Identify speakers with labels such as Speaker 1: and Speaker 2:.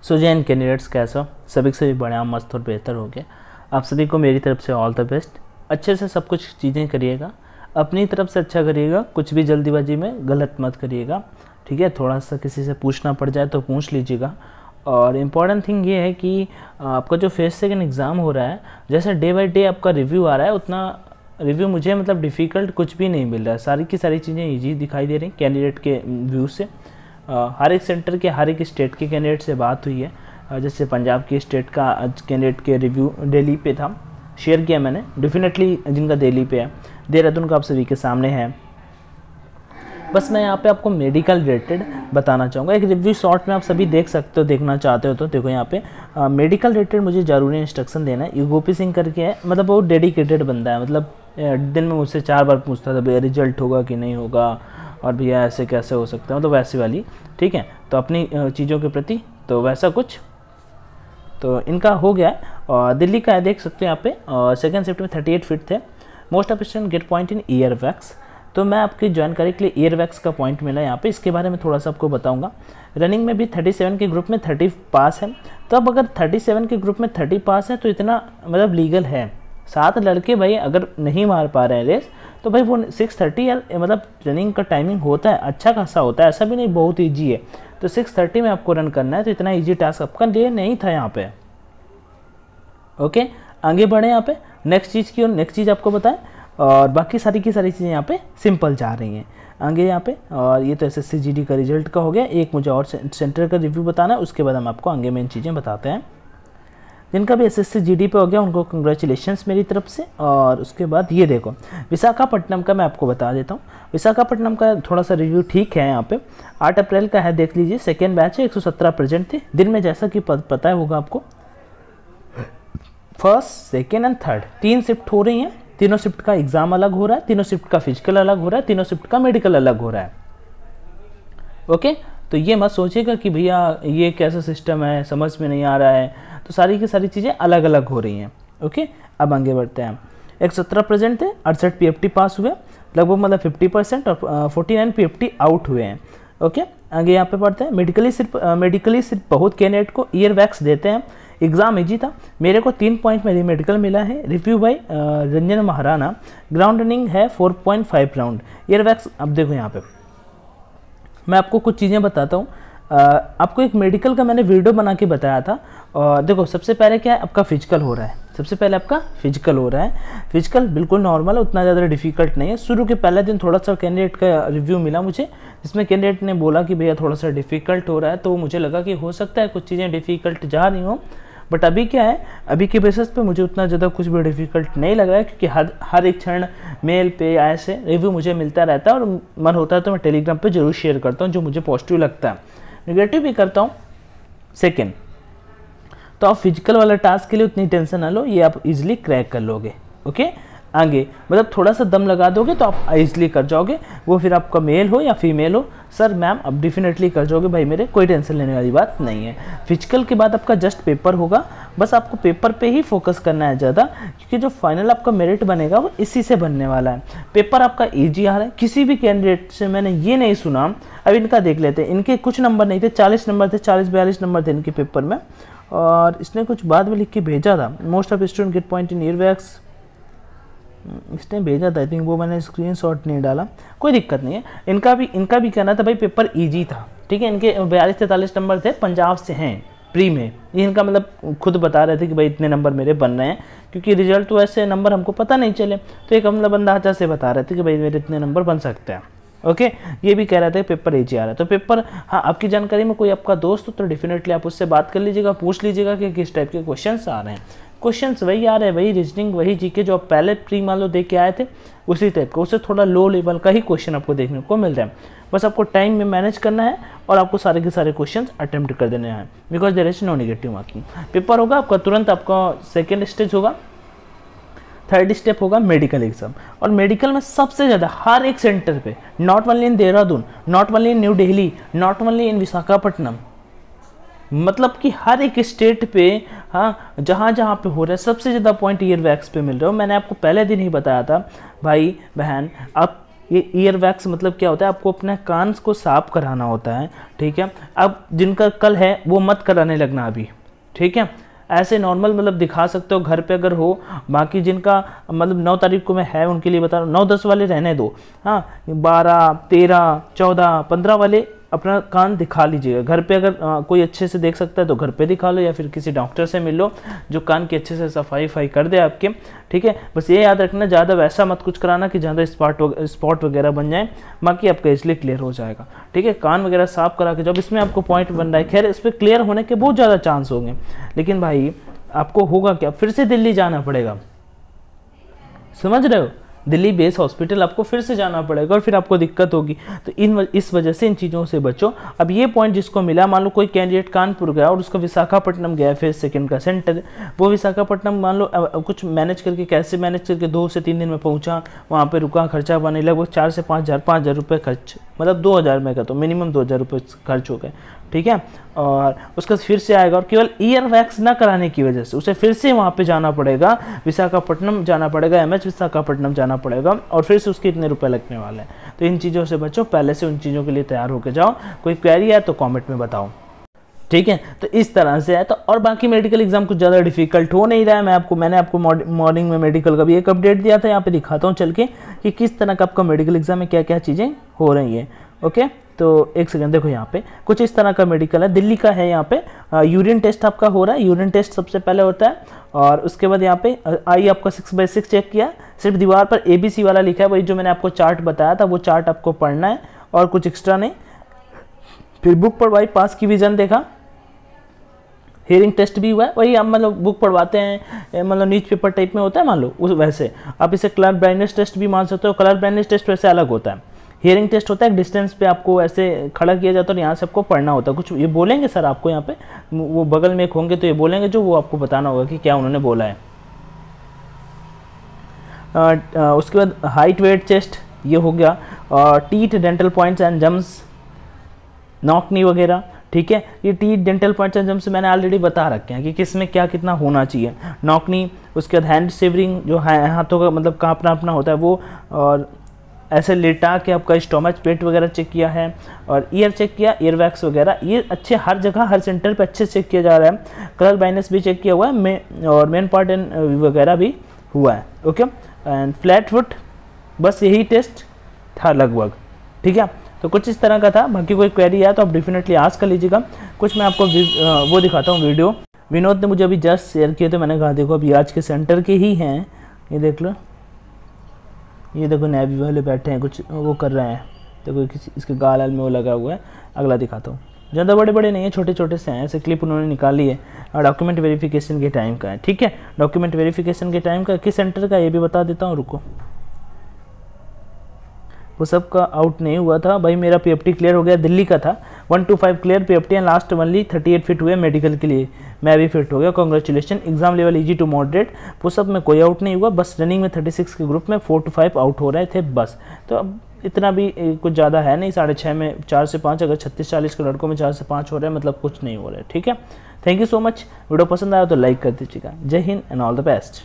Speaker 1: सो Jain candidates कैसा हो? सभी के सभी बढ़िया मस्त और बेहतर हो गया। आप सभी को मेरी तरफ से ऑल द बेस्ट। अच्छे से सब कुछ चीज़ें करिएगा, अपनी तरफ से अच्छा करिएगा, कुछ भी जल्दीबाजी में गलत मत करिएगा, ठीक है। थोड़ा सा किसी से पूछना पड़ जाए तो पूछ लीजिएगा। और इम्पॉर्टेंट थिंग ये है कि आपका जो फेज सेकंड एग्ज़ाम हो रहा है, जैसे डे बाई डे आपका रिव्यू आ रहा है, उतना रिव्यू मुझे मतलब डिफ़िकल्ट कुछ भी नहीं मिल रहा है। सारी की सारी चीज़ें ईजी दिखाई दे रही कैंडिडेट के व्यू से। हर एक सेंटर के हर एक स्टेट के कैंडिडेट से बात हुई है। जैसे पंजाब की स्टेट का कैंडिडेट के रिव्यू दिल्ली पे था, शेयर किया मैंने। डेफिनेटली जिनका दिल्ली पे है, देहरादून का आप सभी के सामने है। बस मैं यहाँ पे आपको मेडिकल रिलेटेड बताना चाहूँगा। एक रिव्यू शॉर्ट में आप सभी देख सकते हो, देखना चाहते हो तो देखो यहाँ पे मेडिकल रिलेटेड मुझे ज़रूरी इंस्ट्रक्शन देना है। गोपी सिंह करके है, मतलब वो डेडिकेटेड बंदा है। मतलब दिन में मुझसे 4 बार पूछता था भैया रिजल्ट होगा कि नहीं होगा, और भैया ऐसे कैसे हो सकता है, मतलब वैसी वाली, ठीक है। तो अपनी चीज़ों के प्रति तो वैसा कुछ तो इनका हो गया है। और दिल्ली का है, देख सकते हैं यहाँ पे। और सेकेंड शिफ्ट में 38 फीट थे। Most of student gate point in ear wax. तो मैं आपकी जानकारी के लिए ईयर वैक्स का पॉइंट मिला यहाँ पे, इसके बारे में थोड़ा सा आपको बताऊंगा। रनिंग में भी 37 के ग्रुप में 30 पास है। तो अब अगर 37 के ग्रुप में 30 पास है तो इतना मतलब लीगल है। 7 लड़के भाई अगर नहीं मार पा रहे हैं रेस, तो भाई वो 6:30 या मतलब रनिंग का टाइमिंग होता है, अच्छा खासा होता है, ऐसा भी नहीं बहुत ईजी है। तो 6:30 में आपको रन करना है, तो इतना ईजी टास्क आपका लिए नहीं था यहाँ पे। ओके, आगे बढ़े यहाँ पे नेक्स्ट चीज़ की, और नेक्स्ट चीज़ आपको बताएं। और बाकी सारी की सारी चीज़ें यहाँ पे सिंपल जा रही हैं आगे यहाँ पे। और ये तो SSC GD का रिजल्ट का हो गया। एक मुझे और सेंटर का रिव्यू बताना है, उसके बाद हम आपको आगे मेन चीज़ें बताते हैं। जिनका भी SSC GD पे हो गया उनको कंग्रेचुलेशंस मेरी तरफ से। और उसके बाद ये देखो विशाखापट्टनम का मैं आपको बता देता हूँ। विशाखापट्टनम का थोड़ा सा रिव्यू ठीक है यहाँ पे। 8 अप्रैल का है, देख लीजिए। सेकेंड बैच है, 117 प्रेजेंट थे दिन में, जैसा कि पता होगा आपको। First, second and third 3 shift हो रही हैं। तीनों शिफ्ट का एग्जाम अलग हो रहा है, तीनों शिफ्ट का फिजिकल अलग हो रहा है, तीनों शिफ्ट का मेडिकल अलग हो रहा है। ओके, तो ये मत सोचिएगा कि भैया ये कैसा सिस्टम है, समझ में नहीं आ रहा है। तो सारी की सारी चीज़ें अलग अलग हो रही हैं। ओके, अब आगे बढ़ते हैं। 117 प्रेजेंट थे, 68 PFT पास हुए, लगभग मतलब 50%, और 49 PFT आउट हुए हैं। ओके, आगे यहाँ पे पढ़ते हैं। मेडिकली सिर्फ बहुत कैंडिडेट को ईयर वैक्स देते हैं। एग्ज़ाम इजी था, मेरे को 3 पॉइंट में मेडिकल मिला है। Review by Ranjan Maharana. Ground running है 4.5 राउंड। ईयर वैक्स, अब देखो यहाँ पे मैं आपको कुछ चीज़ें बताता हूँ। आपको एक मेडिकल का मैंने वीडियो बना के बताया था। और देखो सबसे पहले क्या है, आपका फिजिकल हो रहा है। सबसे पहले आपका फिजिकल हो रहा है। फिजिकल बिल्कुल नॉर्मल है, उतना ज़्यादा डिफिकल्ट नहीं है। शुरू के पहले दिन थोड़ा सा कैंडिडेट का रिव्यू मिला मुझे, जिसमें कैंडिडेट ने बोला कि भैया थोड़ा सा डिफिकल्ट हो रहा है। तो मुझे लगा कि हो सकता है कुछ चीज़ें डिफिकल्ट जा रही हों, बट अभी क्या है, अभी के बेसिस पे मुझे उतना ज़्यादा कुछ भी डिफिकल्ट नहीं लग रहा है। क्योंकि हर एक क्षण मेल पे ऐसे रिव्यू मुझे मिलता रहता है, और मन होता है तो मैं टेलीग्राम पे जरूर शेयर करता हूँ जो मुझे पॉजिटिव लगता है, नेगेटिव भी करता हूँ। सेकेंड, तो आप फिजिकल वाला टास्क के लिए उतनी टेंशन ना लो, ये आप इजीली क्रैक कर लोगे। ओके, आगे मतलब थोड़ा सा दम लगा दोगे तो आप इजीली कर जाओगे। वो फिर आपका मेल हो या फीमेल हो, सर मैम अब डेफिनेटली कर जाओगे भाई मेरे, कोई टेंशन लेने वाली बात नहीं है। फिजिकल के बाद आपका जस्ट पेपर होगा, बस आपको पेपर पे ही फोकस करना है ज़्यादा, क्योंकि जो फाइनल आपका मेरिट बनेगा वो इसी से बनने वाला है। पेपर आपका ईजी आ रहा है। किसी भी कैंडिडेट से मैंने ये नहीं सुना, अब इनका देख लेते हैं। इनके कुछ नंबर नहीं थे, 40 नंबर थे, 40-42 नंबर थे इनके पेपर में। और इसने कुछ बाद में लिख के भेजा था, most of student gate point in ear wax, इसने भेजा था। आई थिंक वो मैंने स्क्रीनशॉट नहीं डाला, कोई दिक्कत नहीं है। इनका भी कहना था भाई पेपर इजी था, ठीक है। इनके 42-43 नंबर थे, पंजाब से हैं, प्री में। ये इनका मतलब खुद बता रहे थे कि भाई इतने नंबर मेरे बन रहे हैं, क्योंकि रिजल्ट तो ऐसे नंबर हमको पता नहीं चले, तो एक मतलब अंदाजा से बता रहे थे कि भाई मेरे इतने नंबर बन सकते हैं। ओके, ये भी कह रहे थे पेपर इजी आ रहा है। तो पेपर, हाँ, आपकी जानकारी में कोई आपका दोस्त हो तो डेफिनेटली आप उससे बात कर लीजिएगा, पूछ लीजिएगा कि किस टाइप के क्वेश्चंस आ रहे हैं। क्वेश्चंस वही आ रहे हैं, वही रीजनिंग, वही जीके जो आप पहले प्री मान लो दे के आए थे, उसी टाइप का। उससे थोड़ा लो लेवल का ही क्वेश्चन आपको देखने को मिल रहा है। बस आपको टाइम में मैनेज करना है, और आपको सारे के सारे क्वेश्चंस अटेम्प्ट कर देने हैं, because there is no negative marking. Paper होगा आपका तुरंत, आपका सेकेंड स्टेज होगा, थर्ड स्टेप होगा मेडिकल एग्जाम। और मेडिकल में सबसे ज़्यादा हर एक सेंटर पे, not only in Dehradun, not only in New Delhi, not only in Visakhapatnam, मतलब कि हर एक स्टेट पे, हाँ, जहाँ जहाँ पे हो रहा है सबसे ज़्यादा पॉइंट ईयर वैक्स पे मिल रहा है। मैंने आपको पहले दिन ही बताया था भाई बहन, आप ये ईयर वैक्स मतलब क्या होता है, आपको अपने कान को साफ कराना होता है, ठीक है। अब जिनका कल है वो मत कराने लगना अभी, ठीक है। ऐसे नॉर्मल मतलब दिखा सकते हो घर पे अगर हो, बाकी जिनका मतलब 9 तारीख को मैं है उनके लिए बता रहा हूँ, 9-10 वाले रहने दो, हाँ 12, 13, 14, 15 वाले अपना कान दिखा लीजिएगा घर पे। अगर कोई अच्छे से देख सकता है तो घर पे दिखा लो, या फिर किसी डॉक्टर से मिल लो जो कान की अच्छे से सफाई कर दे आपके, ठीक है। बस ये याद रखना ज़्यादा वैसा मत कुछ कराना कि ज़्यादा स्पॉट वगैरह बन जाए, बाकी आपका इसलिए क्लियर हो जाएगा, ठीक है। कान वगैरह साफ करा के जब इसमें आपको पॉइंट बन रहा है, खैर इस पर क्लियर होने के बहुत ज़्यादा चांस होंगे, लेकिन भाई आपको होगा क्या, फिर से दिल्ली जाना पड़ेगा, समझ रहे हो, दिल्ली बेस हॉस्पिटल आपको फिर से जाना पड़ेगा और फिर आपको दिक्कत होगी। तो इस वजह से इन चीज़ों से बचो। अब ये पॉइंट जिसको मिला, मान लो कोई कैंडिडेट कानपुर गया और उसका विशाखापट्टनम गया फेज सेकंड का सेंटर, वो विशाखापट्टनम मान लो कुछ मैनेज करके, कैसे मैनेज करके 2 से 3 दिन में पहुंचा, वहाँ पे रुका, खर्चा बने लगभग 4 से 5 हज़ार रुपये खर्च, मतलब 2,000 में का तो मिनिमम 2,000 रुपये खर्च हो गए, ठीक है। और उसका फिर से आएगा, और केवल ईयर वैक्स ना कराने की वजह से उसे फिर से वहाँ पे जाना पड़ेगा, विशाखापट्टनम जाना पड़ेगा, MH विशाखापट्टनम जाना पड़ेगा, और फिर से उसके इतने रुपए लगने वाले हैं। तो इन चीज़ों से बचो, पहले से उन चीज़ों के लिए तैयार होकर जाओ। कोई क्वेरी है तो कमेंट में बताओ, ठीक है। तो इस तरह से है। तो और बाकी मेडिकल एग्जाम कुछ ज़्यादा डिफिकल्ट हो नहीं रहा है। मैंने आपको मॉर्निंग में मेडिकल का भी एक अपडेट दिया था, यहाँ पे दिखाता हूँ चल के कि किस तरह का आपका मेडिकल एग्जाम में क्या क्या चीज़ें हो रही हैं, ओके। तो एक सेकंड, देखो यहाँ पे कुछ इस तरह का मेडिकल है, दिल्ली का है। यहाँ पे यूरिन टेस्ट आपका हो रहा है, यूरिन टेस्ट सबसे पहले होता है, और उसके बाद यहाँ पे आई आपका 6/6 चेक किया, सिर्फ दीवार पर ABC वाला लिखा है, वही जो मैंने आपको चार्ट बताया था वो चार्ट आपको पढ़ना है और कुछ एक्स्ट्रा नहीं। फिर बुक पढ़वाई, पास की विजन देखा, हियरिंग टेस्ट भी हुआ है, वही आप मतलब बुक पढ़वाते हैं, मतलब न्यूज पेपर टाइप में होता है मान लो उस वैसे। आप इसे कलर ब्लाइंडनेस टेस्ट भी मान सकते हो, कलर ब्लाइंडनेस टेस्ट वैसे अलग होता है। हियरिंग टेस्ट होता है, डिस्टेंस पे आपको ऐसे खड़ा किया जाता है और यहाँ से आपको पढ़ना होता है, कुछ ये बोलेंगे सर आपको यहाँ पे, वो बगल में एक होंगे तो ये बोलेंगे जो, वो आपको बताना होगा कि क्या उन्होंने बोला है। उसके बाद हाइट वेट चेस्ट ये हो गया, teeth dental points and germs, knock knee वगैरह, ठीक है। ये teeth dental points and germs मैंने ऑलरेडी बता रखे हैं कि किस में क्या कितना होना चाहिए। नॉकनी, उसके बाद हैंड शेवरिंग जो है हाथों का मतलब कांपना अपना होता है वो, और ऐसे लेटा के आपका स्टोमच पेट वगैरह चेक किया है, और ईयर चेक किया, ईयर वैक्स वगैरह ये अच्छे हर जगह हर सेंटर पे अच्छे से चेक किया जा रहा है। कलर ब्लाइंडनेस भी चेक किया हुआ है, और मेन पार्ट एंड वगैरह भी हुआ है, ओके। एंड फ्लैट फुट, बस यही टेस्ट था लगभग, ठीक है। तो कुछ इस तरह का था। बाकी कोई क्वेरी है तो आप डेफिनेटली आज कर लीजिएगा। कुछ मैं आपको वो दिखाता हूँ वीडियो, विनोद ने मुझे अभी जस्ट शेयर किए थे, मैंने कहा देखो अभी आज के सेंटर के ही हैं, ये देख लो, ये देखो नेवी वाले बैठे हैं, कुछ वो कर रहे हैं, देखो किसी इसके गाल में वो लगा हुआ है। अगला दिखाता हूँ, ज़्यादा बड़े बड़े नहीं है, छोटे छोटे से हैं, ऐसे क्लिप उन्होंने निकाली है, और डॉक्यूमेंट वेरिफिकेशन के टाइम का है, ठीक है। डॉक्यूमेंट वेरिफिकेशन के टाइम का किस सेंटर का ये भी बता देता हूँ, रुको। वो सब का आउट नहीं हुआ था भाई, मेरा PFT क्लियर हो गया, दिल्ली का था 1 to 5 clear PFT and last only 38 fit हुए मेडिकल के लिए, मैं भी फिट हो गया, congratulation. Exam level easy to moderate, pushup में कोई आउट नहीं हुआ, बस रनिंग में 36 के ग्रुप में 4 to 5 आउट हो रहे थे बस। तो अब इतना भी कुछ ज़्यादा है नहीं, 6.5 में 4 से 5, अगर 36-40 के लड़कों में 4 से 5 हो रहे हैं मतलब कुछ नहीं हो रहा है, ठीक है। Thank you so much. Video पसंद आया तो लाइक कर दीजिएगा। जय Hind and all the best.